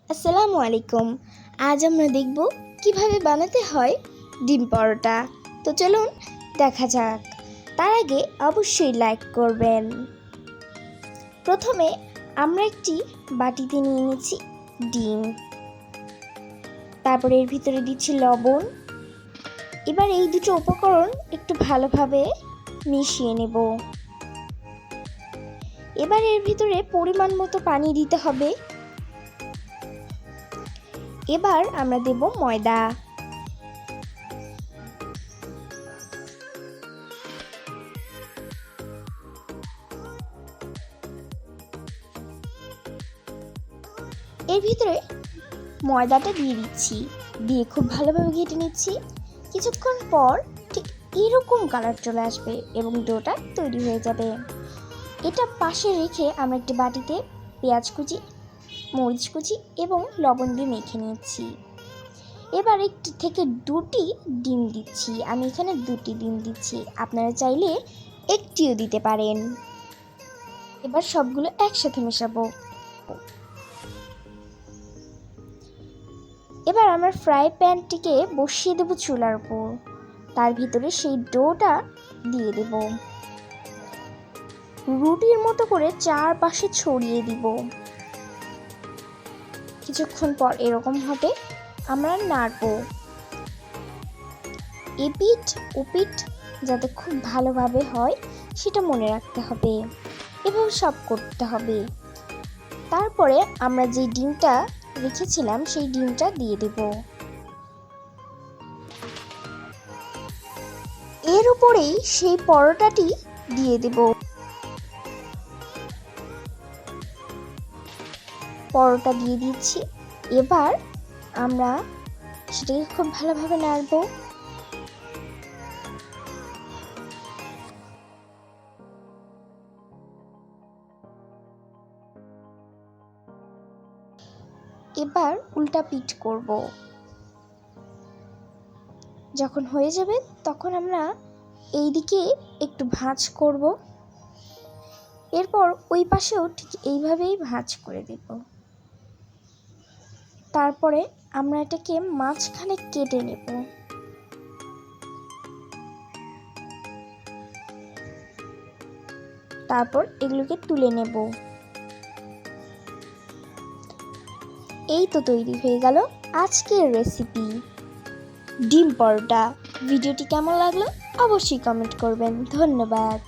আসসালামু আলাইকুম। আজ আমরা দেখব কিভাবে বানাতে হয় ডিম পরোটা। তো চলুন দেখা যাক। তার আগে অবশ্যই লাইক করবেন। প্রথমে আমরা একটি বাটিতে নিয়ে নিচ্ছি ডিম, তারপরে এর ভিতরে দিচ্ছি লবণ। এবার এই দুটো উপকরণ একটু ভালোভাবে মিশিয়ে নেব। এবার এর ভিতরে পরিমাণ মতো পানি দিতে হবে। এবার আমরা দেব ময়দা। এর ভিতরে ময়দাটা দিয়ে দিচ্ছি, দিয়ে খুব ভালোভাবে ঘেটে নিচ্ছি। কিছুক্ষণ পর ঠিক এরকম কালার চলে আসবে এবং ডোটা তৈরি হয়ে যাবে। এটা পাশে রেখে আমরা একটি বাটিতে পেঁয়াজ কুচি, মরিচ কুচি এবং লবণ দিয়ে মেখে নিচ্ছি। এবার একটি থেকে দুটি ডিম দিচ্ছি। আমি এখানে দুটি ডিম দিচ্ছি, আপনারা চাইলে একটিও দিতে পারেন। এবার সবগুলো একসাথে মেশাবো। এবার আমরা ফ্রাই প্যানটিকে বসিয়ে দেব চুলার উপর। তার ভিতরে সেই ডোটা দিয়ে দেব, রুটির মতো করে চারপাশে ছড়িয়ে দিব। কিছুক্ষণ পর এরকম হবে, আমরা নাড়বো। এপিঠ ওপিঠ যাতে খুব ভালোভাবে হয় সেটা মনে রাখতে হবে এবং সব করতে হবে। তারপরে আমরা যে ডিমটা রেখেছিলাম সেই ডিমটা দিয়ে দেব। এর উপরেই সেই পরোটাটি দিয়ে দেব। পরোটা দিয়ে দিচ্ছি। এবার আমরা সেটাকে খুব ভালোভাবে নাড়বো। এবার উল্টা পিঠ করব। যখন হয়ে যাবে তখন আমরা এই দিকে একটু ভাঁজ করব। এরপর ওই পাশেও ঠিক এইভাবেই ভাঁজ করে দেব। তারপরে আমরা এটাকে মাঝখানে কেটে নেব। তারপর এগুলোকে তুলে নেব। এই তো তৈরি হয়ে গেল আজকের রেসিপি ডিম পরোটা। ভিডিওটি কেমন লাগলো অবশ্যই কমেন্ট করবেন। ধন্যবাদ।